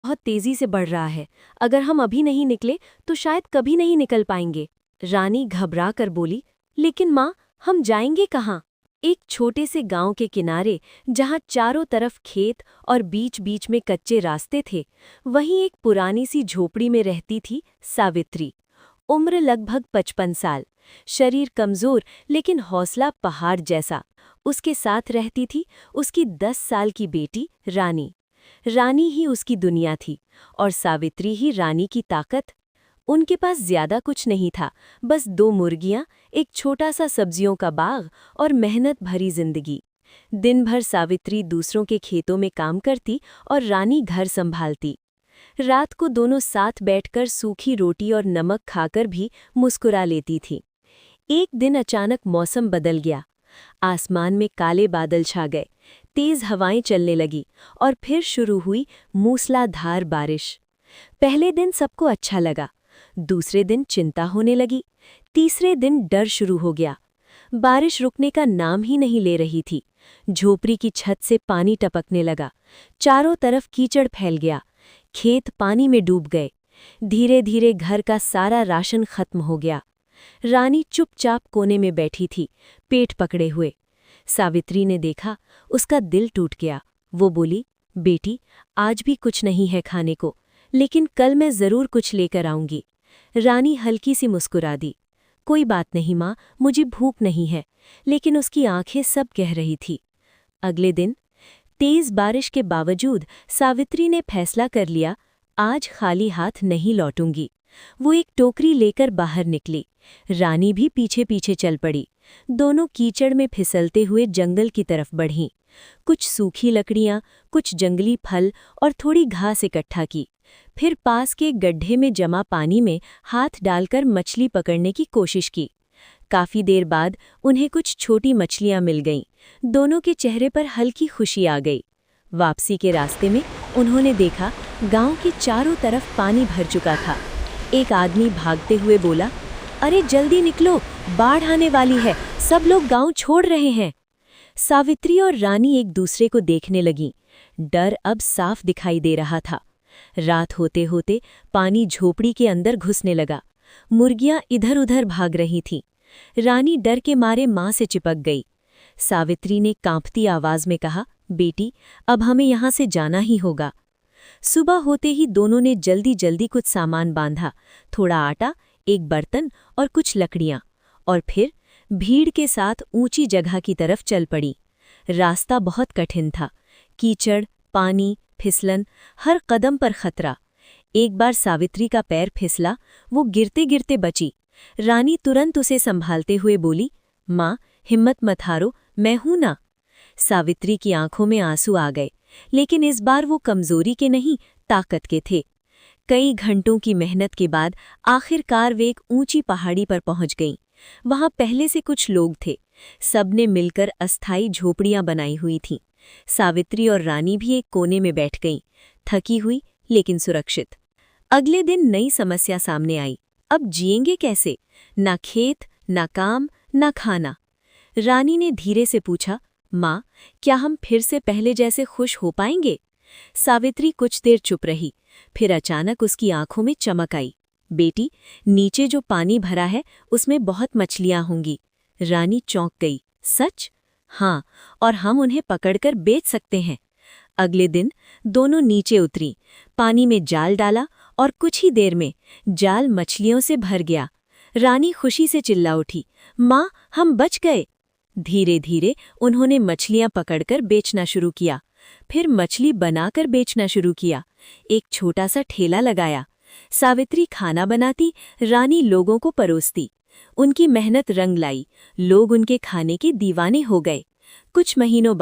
बहुत तेजी से बढ़ रहा है। अगर हम अभी नहीं निकले तो शायद कभी नहीं निकल पाएंगे। रानी घबरा कर बोली, लेकिन माँ, हम जाएंगे कहाँ? एक छोटे से गांव के किनारे, जहां चारों तरफ खेत और बीच बीच में कच्चे रास्ते थे, वहीं एक पुरानी सी झोपड़ी में रहती थी सावित्री। उम्र लगभग 55 साल, शरीर कमजोर लेकिन हौसला पहाड़ जैसा। उसके साथ रहती थी उसकी 10 साल की बेटी रानी। रानी ही उसकी दुनिया थी और सावित्री ही रानी की ताकत। उनके पास ज्यादा कुछ नहीं था, बस 2 मुर्गियां, एक छोटा सा सब्जियों का बाग और मेहनत भरी जिंदगी। दिन भर सावित्री दूसरों के खेतों में काम करती और रानी घर संभालती। रात को दोनों साथ बैठकर सूखी रोटी और नमक खाकर भी मुस्कुरा लेती थी। एक दिन अचानक मौसम बदल गया। आसमान में काले बादल छा गए, तेज हवाएं चलने लगी और फिर शुरू हुई मूसलाधार बारिश। पहले दिन सबको अच्छा लगा, दूसरे दिन चिंता होने लगी, तीसरे दिन डर शुरू हो गया। बारिश रुकने का नाम ही नहीं ले रही थी। झोपड़ी की छत से पानी टपकने लगा, चारों तरफ कीचड़ फैल गया, खेत पानी में डूब गए। धीरे धीरे घर का सारा राशन खत्म हो गया। रानी चुपचाप कोने में बैठी थी, पेट पकड़े हुए। सावित्री ने देखा, उसका दिल टूट गया। वो बोली, बेटी, आज भी कुछ नहीं है खाने को, लेकिन कल मैं जरूर कुछ लेकर आऊंगी। रानी हल्की सी मुस्कुरा दी। कोई बात नहीं माँ, मुझे भूख नहीं है। लेकिन उसकी आंखें सब कह रही थी। अगले दिन तेज बारिश के बावजूद सावित्री ने फैसला कर लिया, आज खाली हाथ नहीं लौटूंगी। वो एक टोकरी लेकर बाहर निकली। रानी भी पीछे पीछे चल पड़ी। दोनों कीचड़ में फिसलते हुए जंगल की तरफ बढ़ीं। कुछ सूखी लकड़ियां, कुछ जंगली फल और थोड़ी घास इकट्ठा की। फिर पास के गड्ढे में जमा पानी में हाथ डालकर मछली पकड़ने की कोशिश की। काफी देर बाद उन्हें कुछ छोटी मछलियां मिल गईं। दोनों के चेहरे पर हल्की खुशी आ गई। वापसी के रास्ते में उन्होंने देखा, गांव के चारों तरफ पानी भर चुका था। एक आदमी भागते हुए बोला, अरे जल्दी निकलो, बाढ़ आने वाली है, सब लोग गांव छोड़ रहे हैं। सावित्री और रानी एक दूसरे को देखने लगीं। डर अब साफ दिखाई दे रहा था। रात होते होते पानी झोपड़ी के अंदर घुसने लगा। मुर्गियां इधर उधर भाग रही थीं। रानी डर के मारे मां से चिपक गई। सावित्री ने कांपती आवाज में कहा, बेटी, अब हमें यहां से जाना ही होगा। सुबह होते ही दोनों ने जल्दी जल्दी कुछ सामान बांधा, थोड़ा आटा, एक बर्तन और कुछ लकड़ियां, और फिर भीड़ के साथ ऊंची जगह की तरफ चल पड़ी। रास्ता बहुत कठिन था, कीचड़, पानी, फिसलन, हर कदम पर खतरा। एक बार सावित्री का पैर फिसला, वो गिरते गिरते बची। रानी तुरंत उसे संभालते हुए बोली, माँ, हिम्मत मत हारो, मैं हूं ना। सावित्री की आंखों में आंसू आ गए, लेकिन इस बार वो कमजोरी के नहीं, ताकत के थे। कई घंटों की मेहनत के बाद आखिरकार वे एक ऊंची पहाड़ी पर पहुंच गईं। वहां पहले से कुछ लोग थे। सबने मिलकर अस्थायी झोपड़ियां बनाई हुई थीं। सावित्री और रानी भी एक कोने में बैठ गईं, थकी हुई लेकिन सुरक्षित। अगले दिन नई समस्या सामने आई। अब जिएंगे कैसे? ना खेत, ना काम, ना खाना। रानी ने धीरे से पूछा, माँ, क्या हम फिर से पहले जैसे खुश हो पाएंगे? सावित्री कुछ देर चुप रही, फिर अचानक उसकी आंखों में चमक आई। बेटी, नीचे जो पानी भरा है उसमें बहुत मछलियां होंगी। रानी चौंक गई। सच? हाँ, और हम उन्हें पकड़कर बेच सकते हैं। अगले दिन दोनों नीचे उतरी, पानी में जाल डाला और कुछ ही देर में जाल मछलियों से भर गया। रानी खुशी से चिल्ला उठी, माँ, हम बच गए। धीरे धीरे उन्होंने मछलियां पकड़कर बेचना शुरू किया, फिर मछली बनाकर बेचना शुरू किया। एक छोटा सा ठेला लगाया। सावित्री खाना बनाती, रानी लोगों को परोसती। उनकी मेहनत रंग लाई, लोग उनके खाने के दीवाने हो गए। कुछ महीनों